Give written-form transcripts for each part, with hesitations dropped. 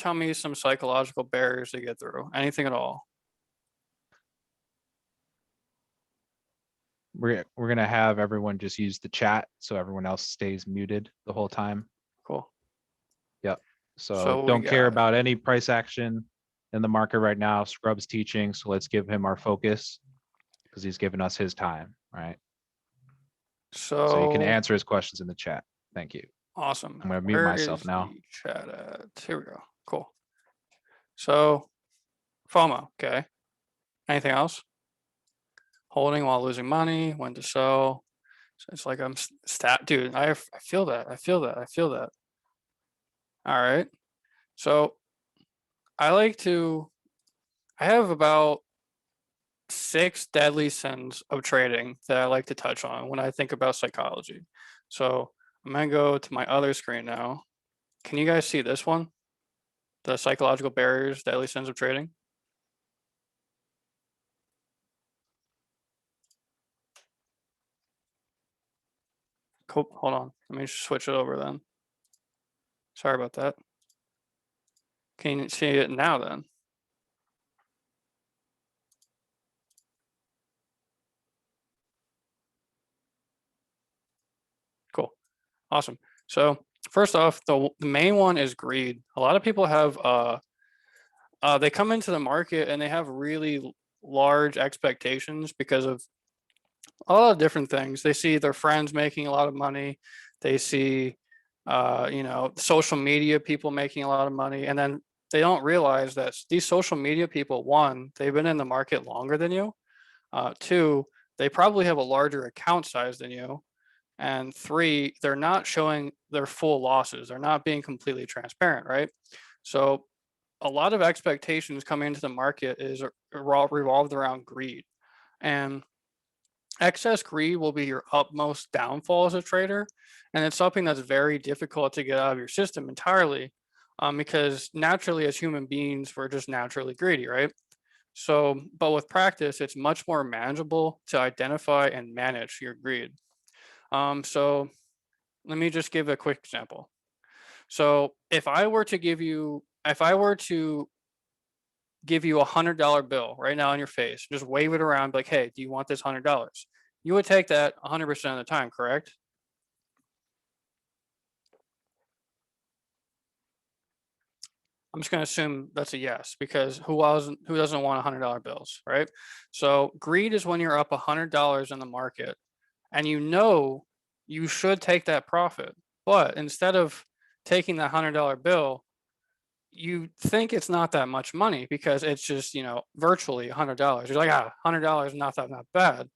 tell me some psychological barriers to get through? Anything at all? We're gonna have everyone just use the chat so everyone else stays muted the whole time. Cool. Yep. So So we don't care got, about any price action in the market right now. Scrub's teaching, so let's give him our focus because he's given us his time, right? So you can so answer his questions in the chat. Thank you. awesome. I'm gonna mute Where myself is now. the chat at? Here we go. Cool. So FOMO, okay. Anything else? Holding while losing money, when to sell. So it's like I'm stat, dude. I feel that. I feel that. I feel that. All right. So I like to. I have about 6 deadly sins of trading that I like to touch on when I think about psychology. So I'm gonna go to my other screen now. Can you guys see this one? The psychological barriers, deadly sins of trading. Cool. Hold on. Let me switch it over then. Sorry about that. Can you see it now then? Cool. Awesome. So first off, the main one is greed. A lot of people have they come into the market and they have really large expectations because of a lot of different things. They see their friends making a lot of money. They see social media people making a lot of money, and then they don't realize that these social media people, one, they've been in the market longer than you. Two, they probably have a larger account size than you. And three, they're not showing their full losses. They're not being completely transparent, right? So a lot of expectations coming into the market is revolved around greed. And excess greed will be your utmost downfall as a trader. And it's something that's very difficult to get out of your system entirely, because naturally, as human beings, we're just naturally greedy, right? So, but with practice, it's much more manageable to identify and manage your greed. So let me just give a quick example. So if I were to give you $100 bill right now in your face, just wave it around, like, hey, do you want this $100? You would take that 100% of the time, correct? I'm just going to assume that's a yes because who doesn't want $100 bills, right? So greed is when you're up $100 in the market and you know you should take that profit, but instead of taking that $100 bill, you think it's not that much money because it's just, virtually $100. You're like, $100 not that bad.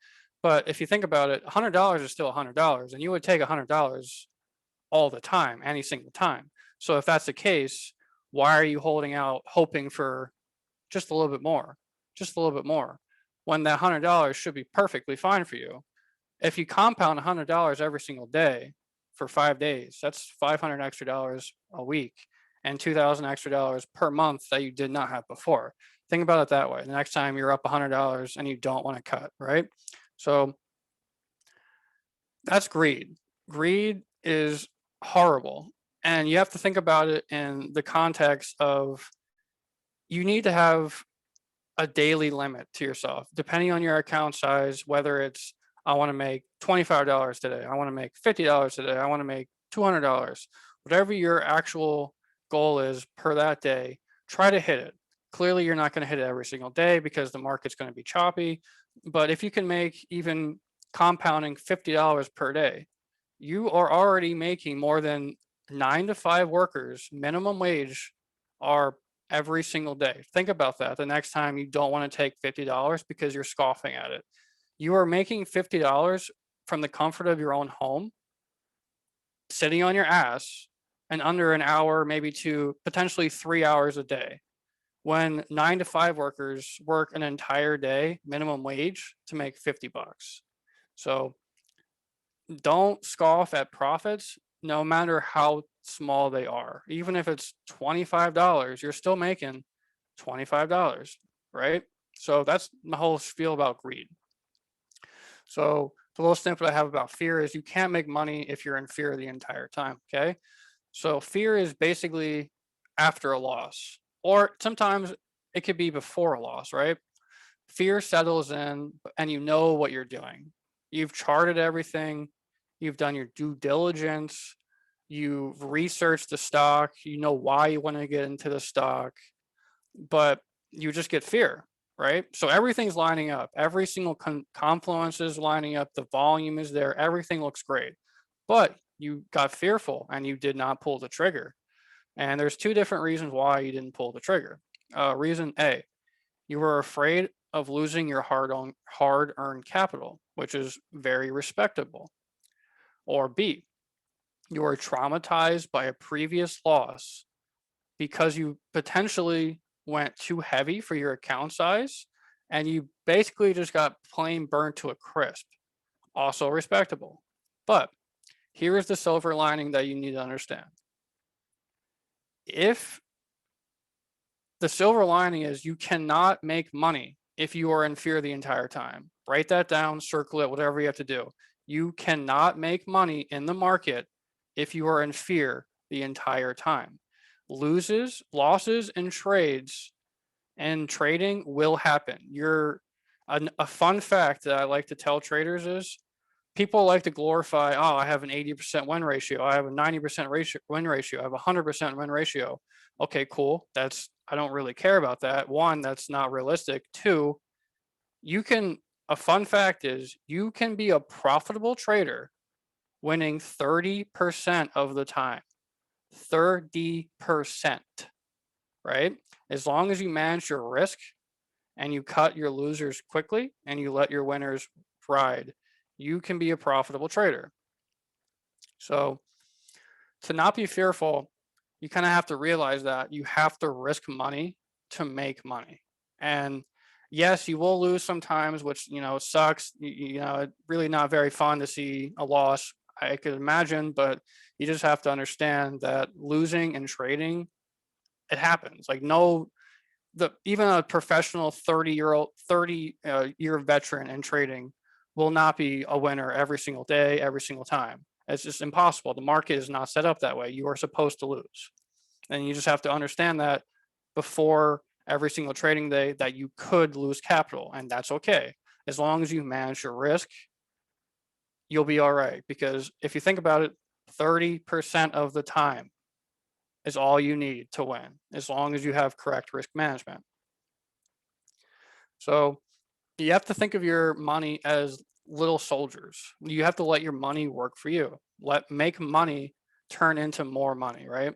But if you think about it, $100 is still $100, and you would take $100 all the time, any single time. So if that's the case, why are you holding out, hoping for just a little bit more, just a little bit more, when that $100 should be perfectly fine for you? If you compound $100 every single day for 5 days, that's 500 extra dollars a week and 2,000 extra dollars per month that you did not have before. Think about it that way. The next time you're up $100 and you don't want to cut, right? So that's greed. Greed is horrible. And you have to think about it in the context of you need to have a daily limit to yourself, depending on your account size, whether it's I want to make $25 today, I want to make $50 today, I want to make $200, whatever your actual goal is per that day, try to hit it. Clearly, you're not going to hit it every single day because the market's going to be choppy. But if you can make even compounding $50 per day, you are already making more than 9 to 5 workers minimum wage are every single day. Think about that the next time you don't want to take $50 because you're scoffing at it. You are making $50 from the comfort of your own home, sitting on your ass, and under an hour, maybe 2, potentially 3 hours a day. When 9 to 5 workers work an entire day minimum wage to make $50. So don't scoff at profits, no matter how small they are. Even if it's $25, you're still making $25, right? So that's the whole spiel about greed. So the little snippet I have about fear is you can't make money if you're in fear the entire time, okay? So fear is basically after a loss, or sometimes it could be before a loss, right? Fear settles in and you know what you're doing. You've charted everything, you've done your due diligence, you've researched the stock, you know why you want to get into the stock, but you just get fear, right? So everything's lining up, every single confluence is lining up, the volume is there, everything looks great, but you got fearful and you did not pull the trigger. And there's two different reasons why you didn't pull the trigger. Reason A, you were afraid of losing your hard-earned capital, which is very respectable. Or B, you were traumatized by a previous loss because you potentially went too heavy for your account size and you basically just got plain burnt to a crisp. Also respectable. But here is the silver lining that you need to understand. If the silver lining is you cannot make money if you are in fear the entire time. Write that down, circle it, whatever you have to do. You cannot make money in the market if you are in fear the entire time. Losses in trades and trading will happen. A fun fact that I like to tell traders is people like to glorify, oh, I have an 80% win ratio, I have a 90% win ratio, I have a 100% win ratio. Okay, cool. I don't really care about that. One, that's not realistic. Two, a fun fact is you can be a profitable trader winning 30% of the time. 30%, right? As long as you manage your risk and you cut your losers quickly and you let your winners ride, you can be a profitable trader. So to not be fearful, you kind of have to realize that you have to risk money to make money. And yes, you will lose sometimes, which, sucks. It's really not very fun to see a loss, I could imagine, but you just have to understand that losing and trading, it happens. Like even a professional 30 year veteran in trading will not be a winner every single day, every single time. It's just impossible. The market is not set up that way. You are supposed to lose. And you just have to understand that before every single trading day that you could lose capital, and that's okay. As long as you manage your risk, you'll be all right. Because if you think about it, 30% of the time is all you need to win, as long as you have correct risk management. So you have to think of your money as little soldiers. You have to let your money work for you. Make money turn into more money, right?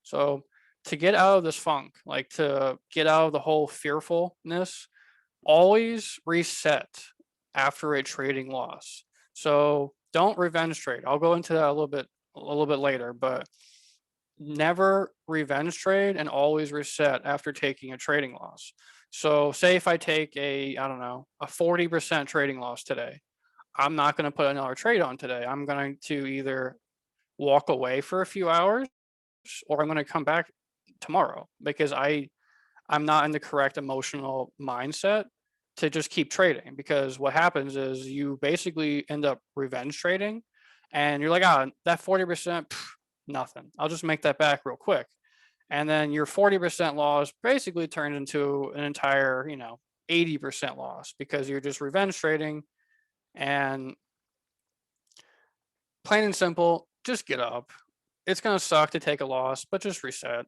So to get out of this funk, like to get out of the whole fearfulness, always reset after a trading loss. So don't revenge trade. I'll go into that a little bit later, but never revenge trade and always reset after taking a trading loss. So say if I take I don't know, a 40% trading loss today, I'm not going to put another trade on today. I'm going to either walk away for a few hours or I'm going to come back tomorrow because I'm not in the correct emotional mindset to just keep trading, because what happens is you basically end up revenge trading and you're like, that 40%, nothing. I'll just make that back real quick. And then your 40% loss basically turns into an entire, 80% loss because you're just revenge trading. And plain and simple, just get up. It's going to suck to take a loss, but just reset.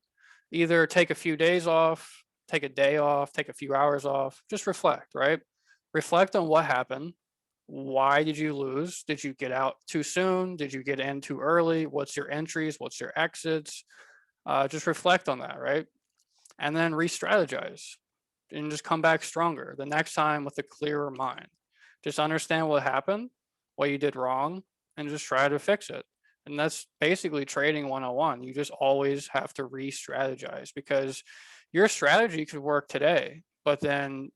Either take a few days off, take a day off, take a few hours off, just reflect, right? Reflect on what happened. Why did you lose? Did you get out too soon? Did you get in too early? What's your entries? What's your exits? Just reflect on that, right? And then re-strategize and just come back stronger the next time with a clearer mind. Just understand what happened, what you did wrong, and just try to fix it. And that's basically trading 101. You just always have to re-strategize, because your strategy could work today, but then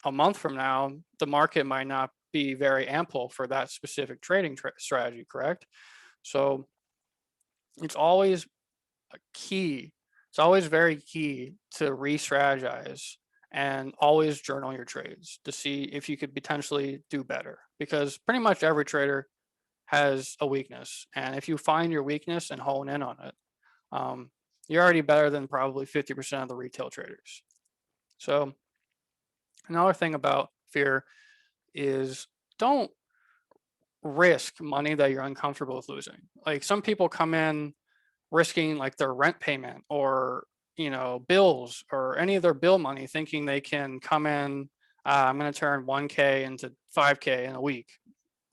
a month from now, the market might not be very ample for that specific trading strategy, correct? So it's always key. It's always very key to re-strategize and always journal your trades to see if you could potentially do better, because pretty much every trader has a weakness. And if you find your weakness and hone in on it, You're already better than probably 50% of the retail traders. So another thing about fear is don't risk money that you're uncomfortable with losing. Like some people come in risking like their rent payment or bills or any of their bill money thinking they can come in, I'm going to turn 1k into 5k in a week.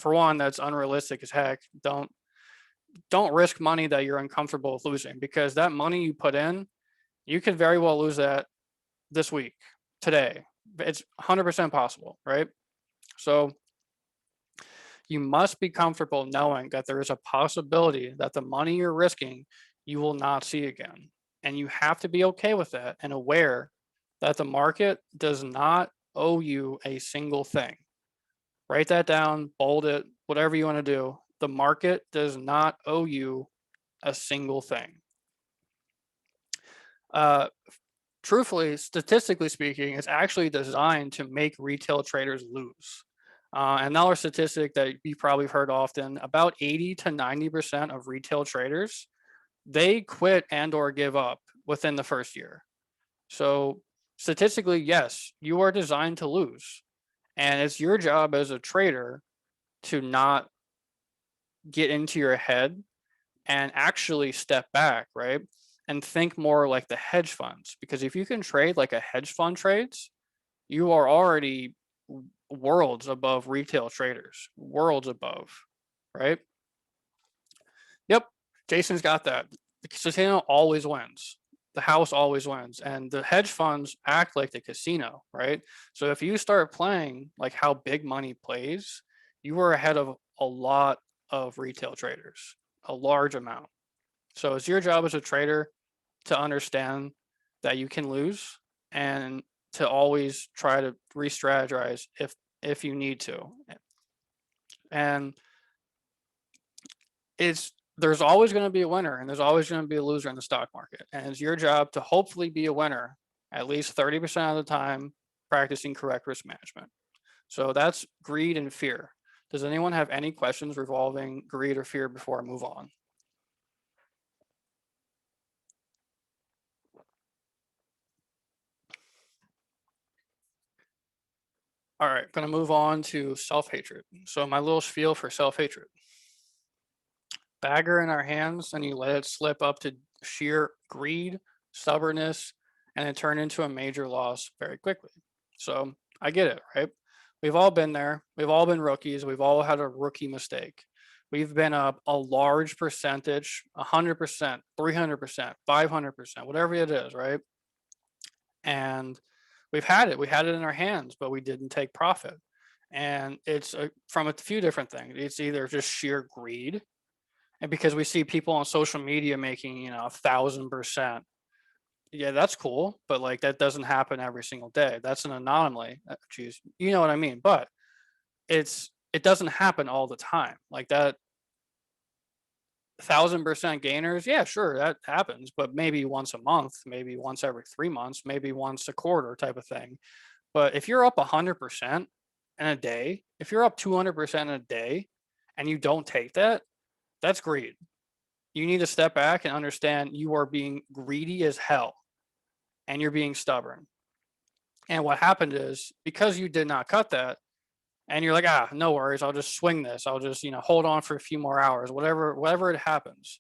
For one, that's unrealistic as heck. Don't risk money that you're uncomfortable with losing, because that money you put in, you could very well lose that this week, today. It's 100% possible, right? So you must be comfortable knowing that there is a possibility that the money you're risking you will not see again. And you have to be okay with that and aware that the market does not owe you a single thing. Write that down, bold it, whatever you want to do. The market does not owe you a single thing. Uh, Truthfully, statistically speaking, it's actually designed to make retail traders lose. Another statistic that you probably heard often, about 80 to 90% of retail traders, they quit and or give up within the first year. So statistically, yes, you are designed to lose. And it's your job as a trader to not get into your head and actually step back, right? And think more like the hedge funds. Because if you can trade like a hedge fund trades, you are already worlds above retail traders, worlds above, right? Yep, Jason's got that. The casino always wins. The house always wins. And the hedge funds act like the casino, right? So if you start playing like how big money plays, you are ahead of a lot of retail traders, a large amount. So it's your job as a trader to understand that you can lose and to always try to re-strategize if you need to. And there's always going to be a winner and there's always going to be a loser in the stock market. And it's your job to hopefully be a winner at least 30% of the time, practicing correct risk management. So that's greed and fear. Does anyone have any questions revolving greed or fear before I move on? All right, going to move on to self-hatred. So my little spiel for self-hatred. Bagger in our hands and you let it slip up to sheer greed, stubbornness, and it turned into a major loss very quickly. So I get it, right? We've all been there. We've all been rookies. We've all had a rookie mistake. We've been up a large percentage, 100%, 300%, 500%, whatever it is, right? And we've had it. We had it in our hands, but we didn't take profit. And it's from a few different things. It's either just sheer greed, and because we see people on social media making 1,000%. Yeah, that's cool, but like that doesn't happen every single day. That's an anomaly. Geez, you know what I mean. But it doesn't happen all the time. Like that 1,000% gainers, yeah, sure, that happens, but maybe once a month, maybe once every 3 months, maybe once a quarter type of thing. But if you're up 100% in a day, if you're up 200% in a day, and you don't take that, that's greed. You need to step back and understand you are being greedy as hell and you're being stubborn. And what happened is because you did not cut that and you're like, no worries, I'll just swing this. I'll just, hold on for a few more hours, whatever it happens.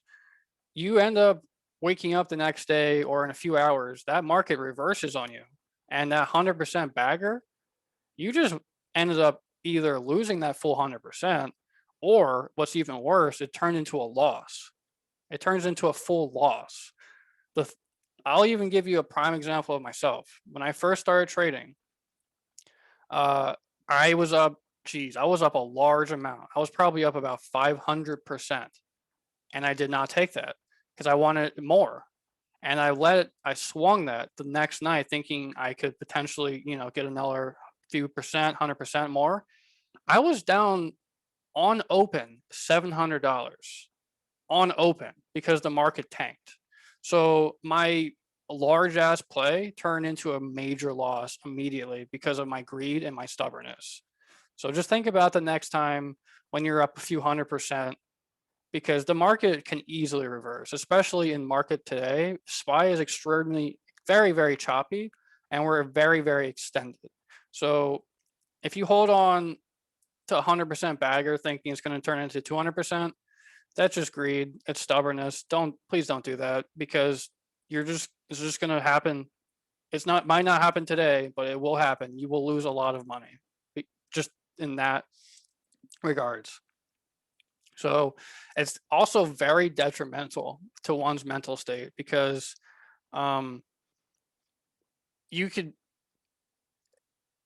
You end up waking up the next day or in a few hours, that market reverses on you. And that 100% bagger, you just ended up either losing that full 100%, or what's even worse, it turned into a loss. It turns into a full loss. I'll even give you a prime example of myself. When I first started trading, uh, I was up, I was up a large amount. I was probably up about 500%. And I did not take that because I wanted more. And I swung that the next night thinking I could potentially, get another few percent, 100% more. I was down on open $700 on open because the market tanked. So my large ass play turned into a major loss immediately because of my greed and my stubbornness. So just think about the next time when you're up a few 100%, because the market can easily reverse, especially in market today. SPY is extraordinarily very, very choppy, and we're very, very extended. So if you hold on to 100% bagger thinking it's going to turn into 200%, that's just greed. It's stubbornness. Please don't do that, because it's just going to happen. Might not happen today, but it will happen. You will lose a lot of money just in that regards. So it's also very detrimental to one's mental state, because you could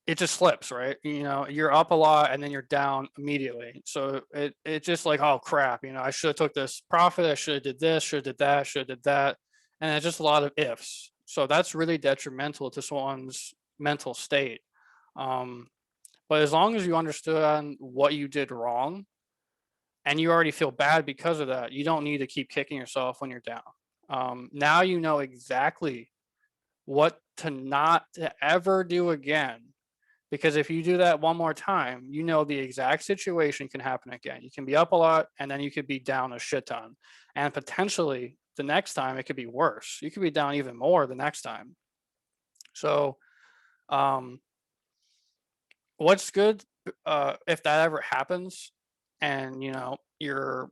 it just slips, right? You're up a lot and then you're down immediately. So it just like, oh crap, I should have took this profit, I should have did this, should have did that, should have did that. And it's just a lot of ifs. So that's really detrimental to someone's mental state. But as long as you understand what you did wrong and you already feel bad because of that, you don't need to keep kicking yourself when you're down. Now you know exactly what to not to ever do again. Because if you do that one more time, the exact situation can happen again. You can be up a lot and then you could be down a shit ton. And potentially the next time it could be worse. You could be down even more the next time. So what's good, if that ever happens and you're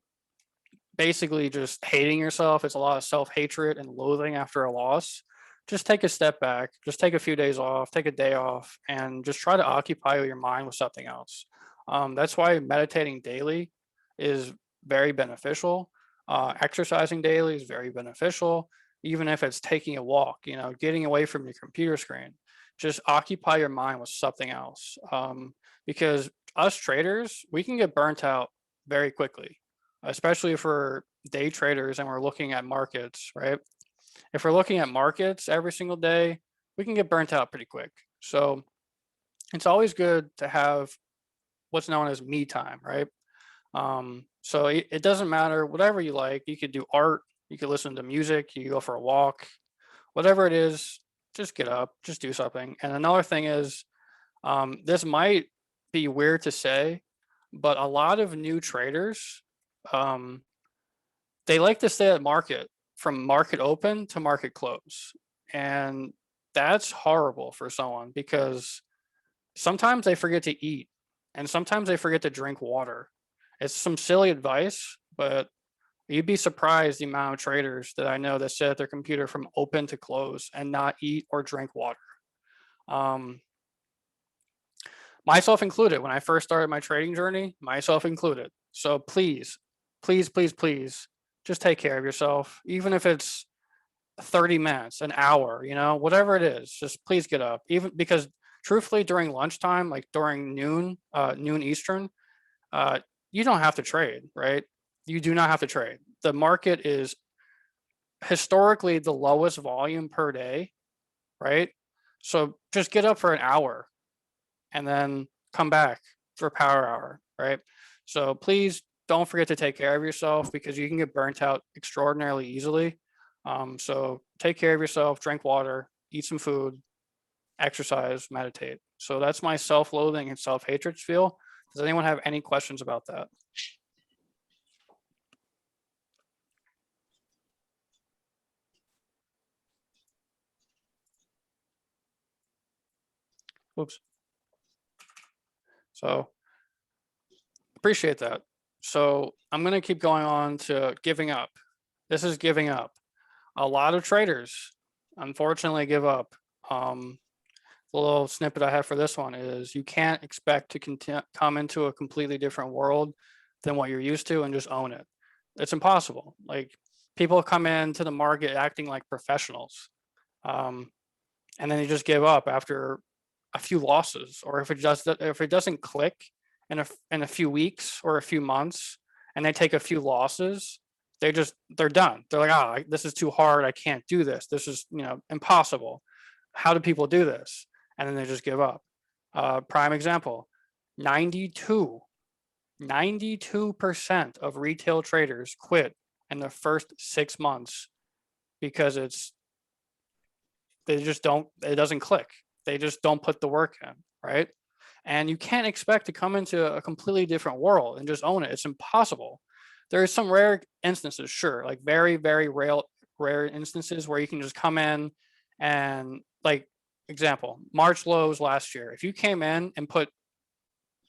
basically just hating yourself, it's a lot of self-hatred and loathing after a loss, just take a step back, just take a few days off, take a day off, and just try to occupy your mind with something else. That's why meditating daily is very beneficial. Exercising daily is very beneficial, even if it's taking a walk, getting away from your computer screen. Just occupy your mind with something else. Because us traders, we can get burnt out very quickly, especially for day traders and we're looking at markets, right? If we're looking at markets every single day, we can get burnt out pretty quick. So it's always good to have what's known as me time, right? So it doesn't matter, whatever you like. You could do art, you could listen to music, you could go for a walk, whatever it is, just get up, just do something. And another thing is, this might be weird to say, but a lot of new traders, they like to stay at market from market open to market close. And that's horrible for someone, because sometimes they forget to eat and sometimes they forget to drink water. It's some silly advice, but you'd be surprised the amount of traders that I know that sit at their computer from open to close and not eat or drink water. Myself included, when I first started my trading journey, myself included. So please, please, please, please, just take care of yourself, even if it's 30 minutes, an hour, whatever it is, just please get up. Even because truthfully, during lunchtime, like during noon Eastern, you don't have to trade, right? You do not have to trade. The market is historically the lowest volume per day, right? So just get up for an hour and then come back for power hour, right? So please don't forget to take care of yourself, because you can get burnt out extraordinarily easily. So take care of yourself, drink water, eat some food, exercise, meditate. So that's my self-loathing and self-hatred spiel. Does anyone have any questions about that? Oops. So appreciate that. So I'm going to keep going on to giving up. This is giving up. A lot of traders, unfortunately, give up. The little snippet I have for this one is you can't expect to come into a completely different world than what you're used to and just own it. It's impossible. Like, people come into the market acting like professionals, and then they just give up after a few losses, or if it doesn't click in a few weeks or a few months, and they take a few losses, they're done. They're like, this is too hard. I can't do this. This is impossible. How do people do this? And then they just give up. Prime example, 92% of retail traders quit in the first 6 months because it doesn't click. They just don't put the work in, right? And you can't expect to come into a completely different world and just own it. It's impossible. There are some rare instances, sure, like very, very rare instances where you can just come in and, like, example, March lows last year. If you came in and put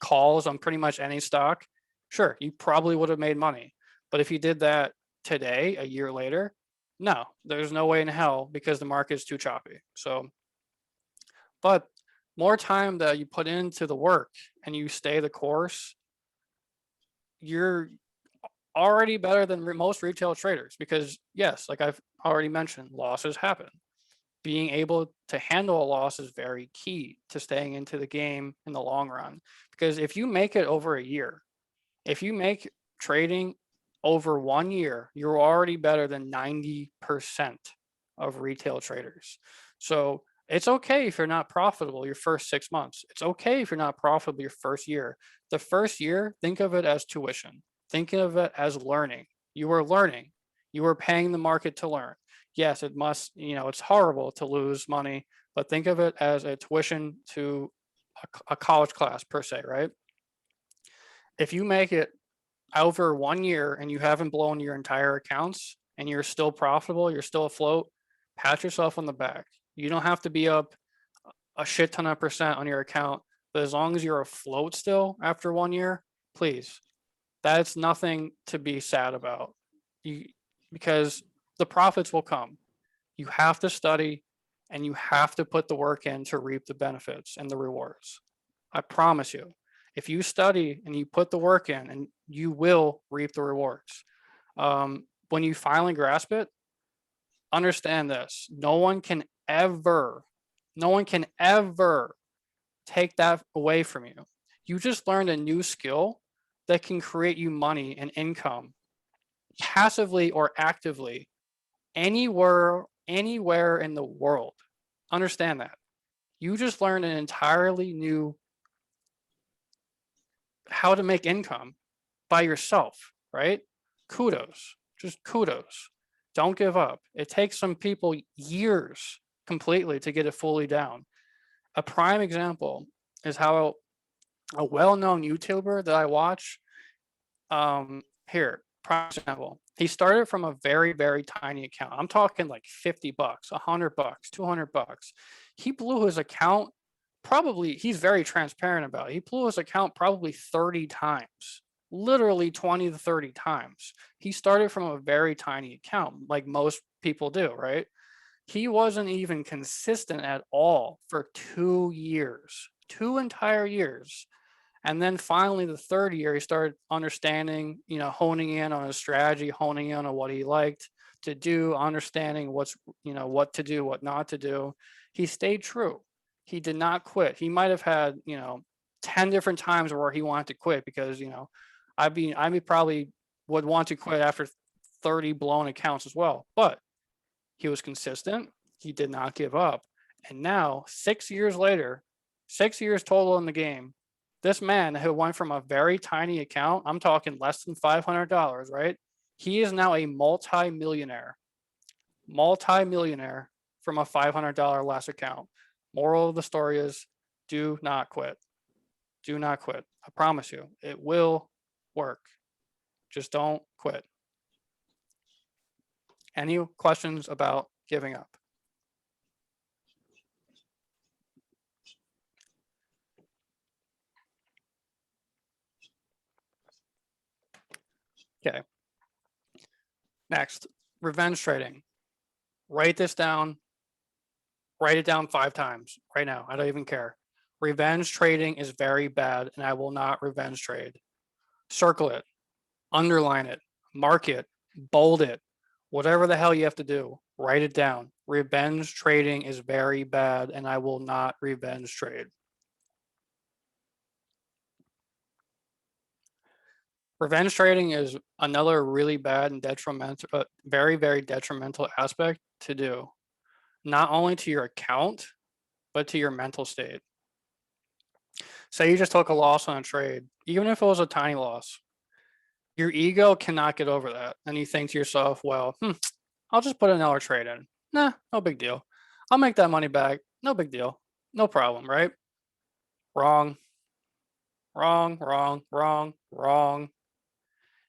calls on pretty much any stock, sure, you probably would have made money. But if you did that today, a year later, no, there's no way in hell because the market is too choppy. So, but more time that you put into the work and you stay the course, you're already better than most retail traders because, yes, like I've already mentioned, losses happen. Being able to handle a loss is very key to staying into the game in the long run. Because if you make it over a year, if you make trading over 1 year, you're already better than 90% of retail traders. So it's okay if you're not profitable your first 6 months. It's okay if you're not profitable your first year. The first year, think of it as tuition. Think of it as learning. You are learning. You are paying the market to learn. Yes, it must, it's horrible to lose money, but think of it as a tuition to a college class per se, right? If you make it over 1 year and you haven't blown your entire accounts and you're still profitable, you're still afloat, pat yourself on the back. You don't have to be up a shit ton of percent on your account, but as long as you're afloat still after 1 year, please, that's nothing to be sad about. You because the profits will come. You have to study and you have to put the work in to reap the benefits and the rewards. I promise you. If you study and you put the work in, and you will reap the rewards. When you finally grasp it, understand this: no one can ever take that away from you. You just learned a new skill that can create you money and income passively or actively anywhere in the world. Understand that. You just learned an entirely new how to make income by yourself, right? Kudos, just kudos. Don't give up. It takes some people years completely to get it fully down. A prime example is how a well-known YouTuber that I watch, here, prime example. He started from a very, very tiny account. I'm talking like $50, $100, $200. He blew his account probably, he's very transparent about it. He blew his account probably 30 times, literally 20 to 30 times. He started from a very tiny account, like most people do, right? He wasn't even consistent at all for 2 years, 2 entire years. And then finally, the third year, he started understanding, honing in on his strategy, honing in on what he liked to do, understanding what to do, what not to do. He stayed true. He did not quit. He might have had, 10 different times where he wanted to quit because, I probably would want to quit after 30 blown accounts as well. But he was consistent. He did not give up. And now, 6 years later, 6 years total in the game, this man who went from a very tiny account, I'm talking less than $500, right? He is now a multi-millionaire from a $500 less account. Moral of the story is do not quit. Do not quit. I promise you, it will work. Just don't quit. Any questions about giving up? Okay. Next, revenge trading. Write this down. Write it down 5 times right now. I don't even care. Revenge trading is very bad, and I will not revenge trade. Circle it, underline it, mark it, bold it, whatever the hell you have to do. Write it down. Revenge trading is very bad, and I will not revenge trade. Revenge trading is another really bad and detrimental, very, very detrimental aspect to do, not only to your account, but to your mental state. Say you just took a loss on a trade, even if it was a tiny loss, your ego cannot get over that. And you think to yourself, well, I'll just put another trade in. Nah, no big deal. I'll make that money back. No big deal. No problem, right? Wrong, wrong, wrong, wrong, wrong.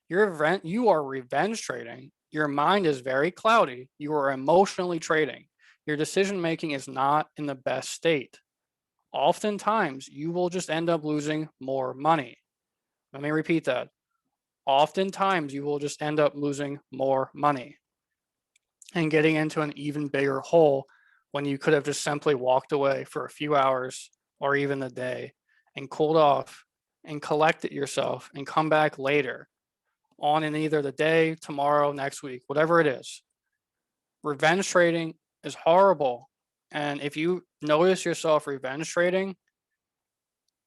You are revenge trading. Your mind is very cloudy. You are emotionally trading. Your decision making is not in the best state. Oftentimes, you will just end up losing more money. Let me repeat that. Oftentimes, you will just end up losing more money and getting into an even bigger hole when you could have just simply walked away for a few hours or even a day and cooled off and collected yourself and come back later on in either the day, tomorrow, next week, whatever it is. Revenge trading is horrible. And if you notice yourself revenge trading,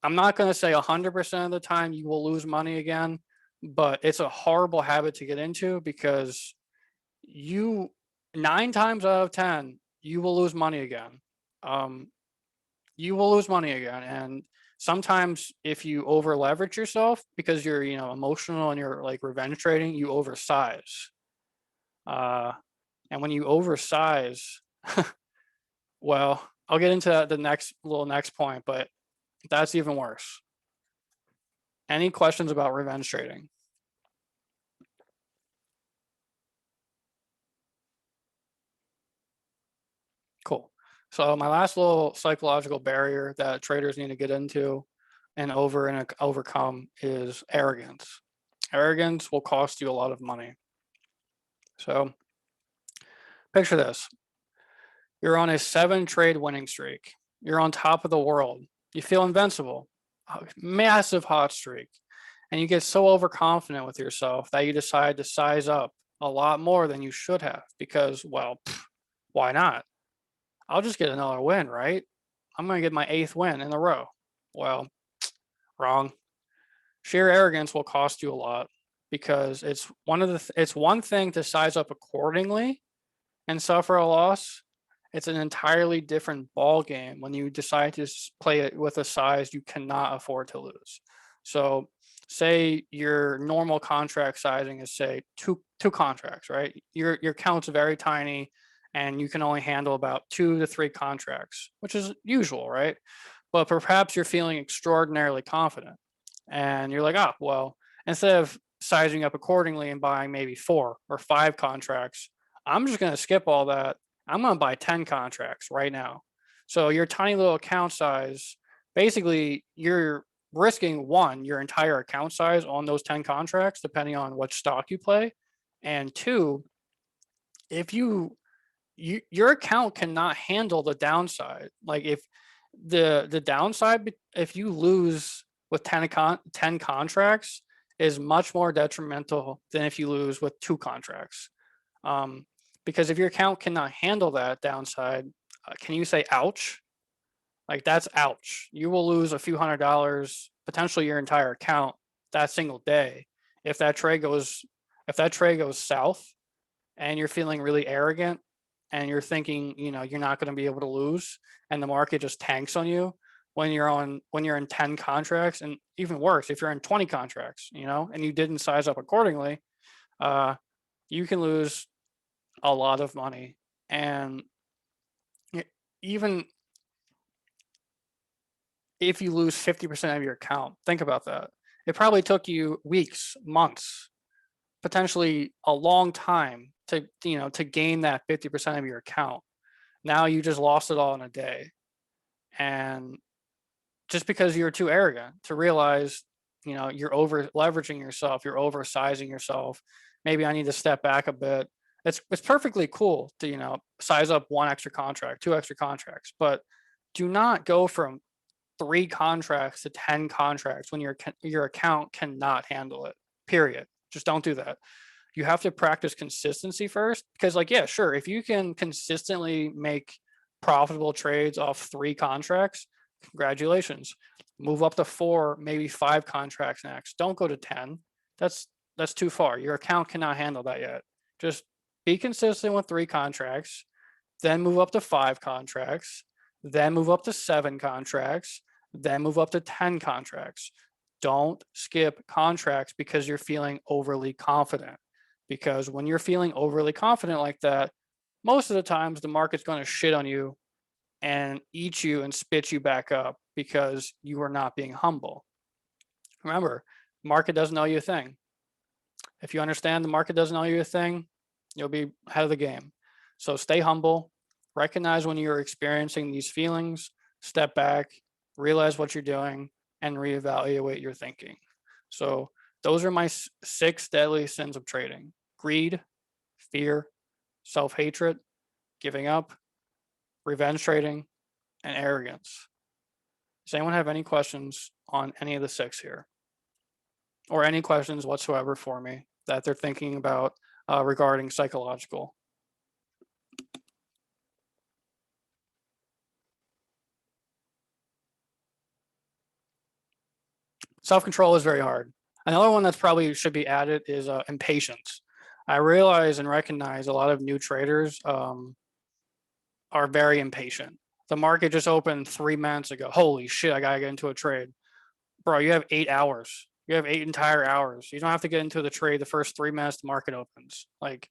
I'm not going to say 100% of the time you will lose money again, but it's a horrible habit to get into because you 9 times out of 10, you will lose money again. Um, you will lose money again. And sometimes if you over leverage yourself because you're, emotional and you're like revenge trading, you oversize. Uh, and when you oversize, well, I'll get into the next point, but that's even worse. Any questions about revenge trading? Cool. So my last little psychological barrier that traders need to get into and overcome is arrogance. Arrogance will cost you a lot of money. So picture this. You're on a 7 trade winning streak. You're on top of the world. You feel invincible. A massive hot streak. And you get so overconfident with yourself that you decide to size up a lot more than you should have because, well, why not? I'll just get another win, right? I'm going to get my 8th win in a row. Well, wrong. Sheer arrogance will cost you a lot because it's one thing to size up accordingly and suffer a loss. It's an entirely different ball game when you decide to play it with a size you cannot afford to lose. So, say your normal contract sizing is say two contracts, right? Your count's very tiny, and you can only handle about 2 to 3 contracts, which is usual, right? But perhaps you're feeling extraordinarily confident, and you're like, oh well, instead of sizing up accordingly and buying maybe 4 or 5 contracts, I'm just going to skip all that. I'm going to buy 10 contracts right now. So your tiny little account size, basically you're risking your entire account size on those 10 contracts, depending on what stock you play. And two, if your account cannot handle the downside. Like if the downside, if you lose with 10 contracts is much more detrimental than if you lose with 2 contracts. Um, because if your account cannot handle that downside, can you say ouch? Like that's ouch. You will lose a few $100s, potentially your entire account that single day. If that trade goes if that trade goes south and you're feeling really arrogant and you're thinking, you're not going to be able to lose and the market just tanks on you when you're in 10 contracts, and even worse, if you're in 20 contracts, and you didn't size up accordingly, you can lose a lot of money. And even if you lose 50% of your account, think about that. It probably took you weeks, months, potentially a long time to gain that 50% of your account. Now you just lost it all in a day. And just because you're too arrogant to realize, you're over leveraging yourself, you're oversizing yourself. Maybe I need to step back a bit. It's perfectly cool to, size up 1 extra contract, 2 extra contracts, but do not go from 3 contracts to 10 contracts when your account cannot handle it. Period. Just don't do that. You have to practice consistency first because, like, yeah, sure, if you can consistently make profitable trades off 3 contracts, congratulations. Move up to 4, maybe 5 contracts next. Don't go to 10. That's too far. Your account cannot handle that yet. Just be consistent with 3 contracts, then move up to 5 contracts, then move up to 7 contracts, then move up to 10 contracts. Don't skip contracts because you're feeling overly confident. Because when you're feeling overly confident like that, most of the times the market's going to shit on you and eat you and spit you back up because you are not being humble. Remember, market doesn't know you a thing. If you understand the market doesn't owe you a thing, you'll be ahead of the game. So stay humble, recognize when you're experiencing these feelings, step back, realize what you're doing, and reevaluate your thinking. So those are my 6 deadly sins of trading: greed, fear, self-hatred, giving up, revenge trading, and arrogance. Does anyone have any questions on any of the 6 here? Or any questions whatsoever for me that they're thinking about regarding psychological? Self-control is very hard. Another one that's probably should be added is impatience. I realize and recognize a lot of new traders are very impatient. The market just opened 3 minutes ago. Holy shit, I gotta get into a trade. Bro, you have 8 hours. You have 8 entire hours. You don't have to get into the trade the first 3 minutes the market opens. Like,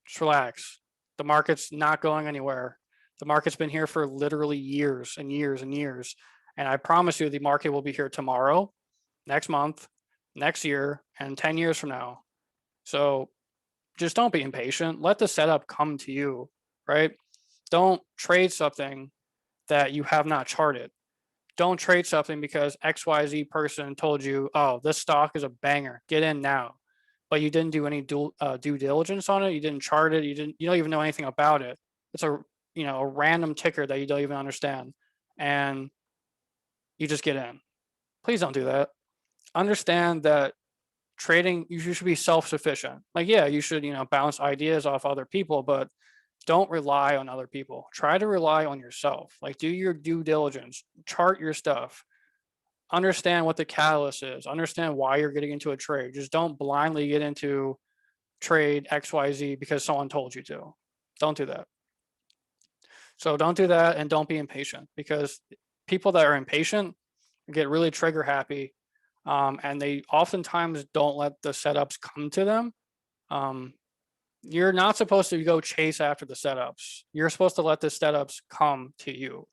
just relax. The market's not going anywhere. The market's been here for literally years and years and years. And I promise you, the market will be here tomorrow, next month, next year, and 10 years from now. So just don't be impatient. Let the setup come to you, right? Don't trade something that you have not charted. Don't trade something because XYZ person told you, oh, this stock is a banger. Get in now. But you didn't do any due diligence on it. You didn't chart it. You don't even know anything about it. It's a random ticker that you don't even understand. And you just get in. Please don't do that. Understand that trading, you should be self-sufficient. Like, yeah, you should, bounce ideas off other people, but don't rely on other people. Try to rely on yourself. Like, do your due diligence, chart your stuff, understand what the catalyst is, understand why you're getting into a trade. Just don't blindly get into trade XYZ because someone told you to. Don't do that. So don't do that, and don't be impatient, because people that are impatient get really trigger happy, and they oftentimes don't let the setups come to them. Um, you're not supposed to go chase after the setups. You're supposed to let the setups come to you.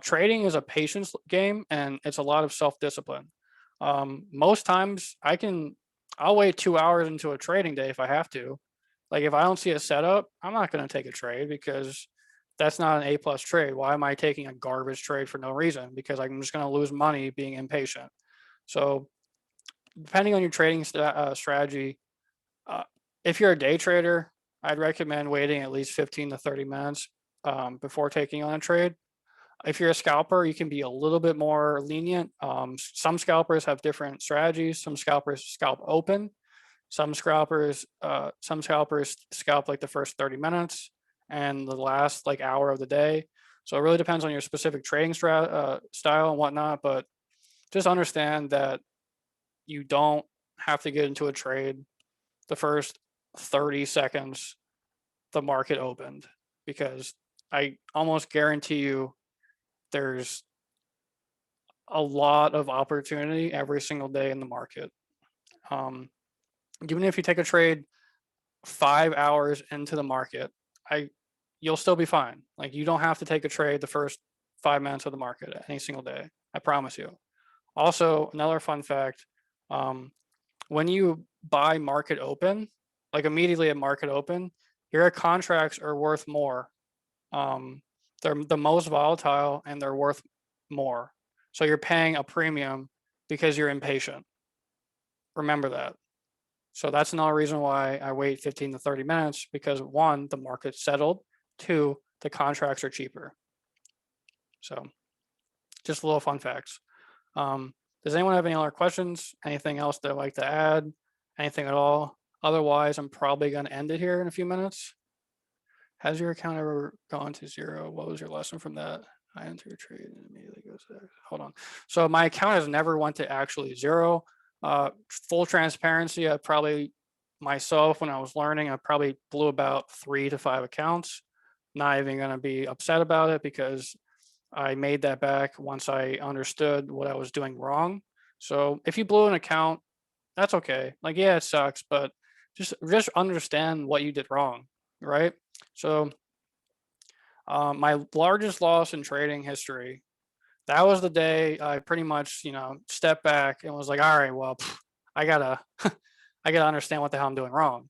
Trading is a patience game, and it's a lot of self-discipline. Most times I'll wait 2 hours into a trading day if I have to. Like, if I don't see a setup, I'm not going to take a trade, because that's not an A+ trade. Why am I taking a garbage trade for no reason? Because I'm just going to lose money being impatient. So depending on your trading strategy, uh, if you're a day trader, I'd recommend waiting at least 15 to 30 minutes before taking on a trade. If you're a scalper, you can be a little bit more lenient. Some scalpers have different strategies. Some scalpers scalp open. Some scalpers scalp like the first 30 minutes and the last like hour of the day. So it really depends on your specific trading style and whatnot. But just understand that you don't have to get into a trade the first 30 seconds the market opened, because I almost guarantee you there's a lot of opportunity every single day in the market. Even if you take a trade 5 hours into the market, you'll still be fine. Like, you don't have to take a trade the first 5 minutes of the market any single day. I promise you. Also, another fun fact, when you buy market open, like immediately at market open, your contracts are worth more. They're the most volatile and they're worth more. So you're paying a premium because you're impatient. Remember that. So that's another reason why I wait 15 to 30 minutes, because 1, the market's settled. 2, the contracts are cheaper. So just little fun facts. Does anyone have any other questions? Anything else they'd like to add? Anything at all? Otherwise, I'm probably going to end it here in a few minutes. Has your account ever gone to zero? What was your lesson from that? I enter a trade and immediately goes there. Hold on. So my account has never went to actually zero. Full transparency, I probably myself, when I was learning, I probably blew about 3 to 5 accounts. Not even going to be upset about it, because I made that back once I understood what I was doing wrong. So if you blew an account, that's okay. Like, yeah, it sucks, but just understand what you did wrong, right? So my largest loss in trading history, that was the day I pretty much, stepped back and was like, all right, well, I gotta, I got to understand what the hell I'm doing wrong.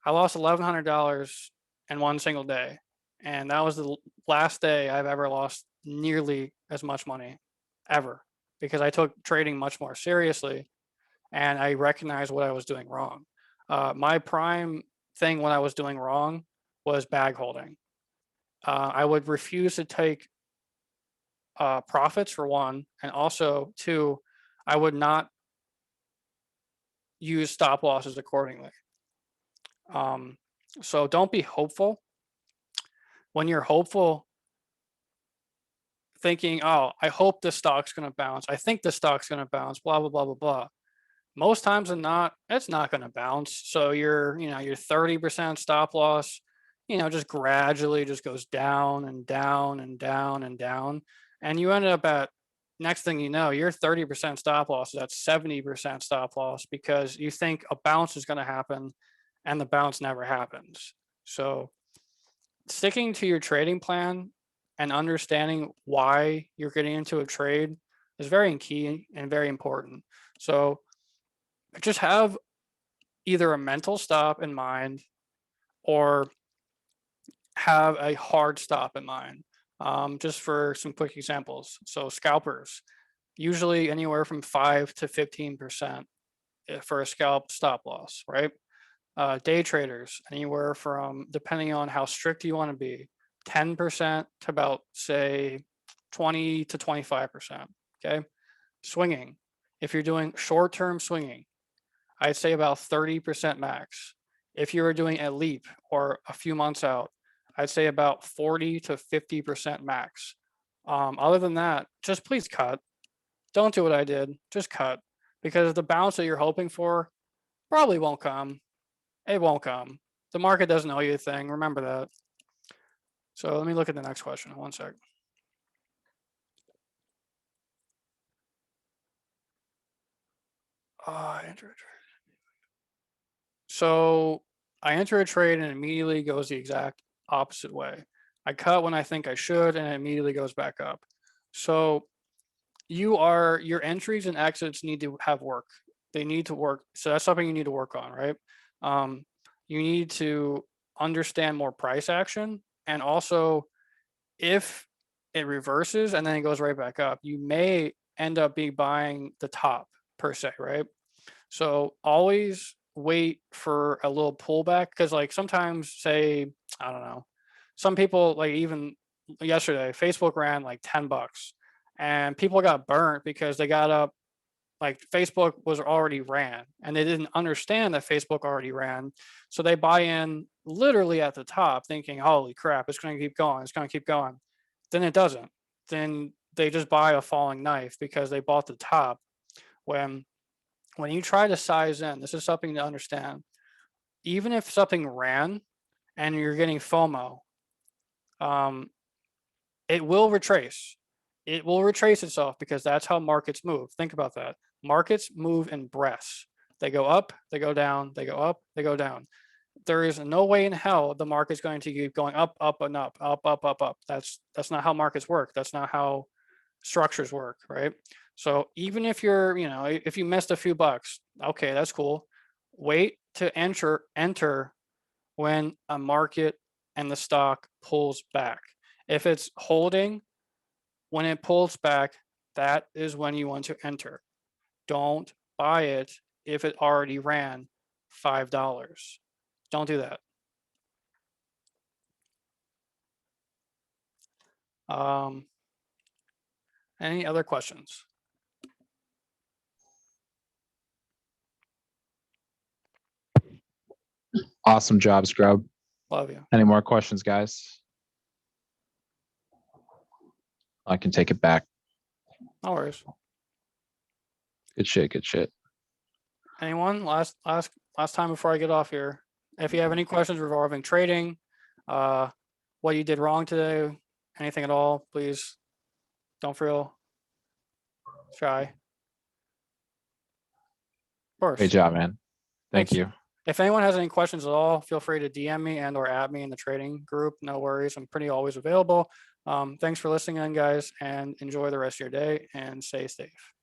I lost $1,100 in one single day. And that was the last day I've ever lost nearly as much money ever, because I took trading much more seriously and I recognized what I was doing wrong. My prime thing when I was doing wrong was bag holding. I would refuse to take profits for one, and also two, I would not use stop losses accordingly. So don't be hopeful. When you're hopeful, thinking, oh, I hope the stock's going to bounce. I think the stock's going to bounce, blah, blah, blah, blah, blah. Most times than not, it's not going to bounce. So your 30% stop loss, just gradually just goes down and down and down and down. And you end up at, next thing you know, your 30% stop loss is at 70% stop loss because you think a bounce is going to happen and the bounce never happens. So sticking to your trading plan and understanding why you're getting into a trade is very key and very important. So just have either a mental stop in mind or have a hard stop in mind. Just for some quick examples. So scalpers, usually anywhere from 5 to 15% for a scalp stop loss, right? Day traders, anywhere from, depending on how strict you want to be, 10% to about, say, 20 to 25%. Okay. Swinging, if you're doing short term swinging, I'd say about 30% max. If you were doing a leap or a few months out, I'd say about 40 to 50% max. Other than that, just please cut. Don't do what I did. Just cut, because the bounce that you're hoping for probably won't come. It won't come. The market doesn't owe you a thing. Remember that. So let me look at the next question. One sec. So I enter a trade and it immediately goes the exact opposite way. I cut when I think I should and it immediately goes back up. So your entries and exits need to have work. They need to work. So that's something you need to work on, right? You need to understand more price action, and also if it reverses and then it goes right back up, you may end up buying the top per se, right? So always wait for a little pullback, because like sometimes, say, I don't know, some people, like even yesterday, Facebook ran like $10 and people got burnt because they got up, like Facebook was already ran and they didn't understand that Facebook already ran. So they buy in literally at the top thinking, holy crap, it's going to keep going. It's going to keep going. Then it doesn't. Then they just buy a falling knife because they bought the top. When you try to size in, this is something to understand. Even if something ran and you're getting FOMO, it will retrace. It will retrace itself because that's how markets move. Think about that. Markets move in breaths. They go up, they go down, they go up, they go down. There is no way in hell the market's going to keep going up, up, and up, up, up, up, up. That's not how markets work. That's not how structures work, right? So even if you're, if you missed a few bucks, okay, that's cool. Wait to enter when a market and the stock pulls back. If it's holding, when it pulls back, that is when you want to enter. Don't buy it if it already ran $5. Don't do that. Any other questions? Awesome job, Scrub. Love you. Any more questions, guys? I can take it back. No worries. Good shit. Good shit. Anyone? Last time before I get off here. If you have any questions regarding trading, what you did wrong today, anything at all, please don't feel shy. Of course. Great job, man. Thank Thanks. you. If anyone has any questions at all, feel free to DM me and or add me in the trading group. No worries. I'm pretty always available. Thanks for listening in, guys, and enjoy the rest of your day and stay safe.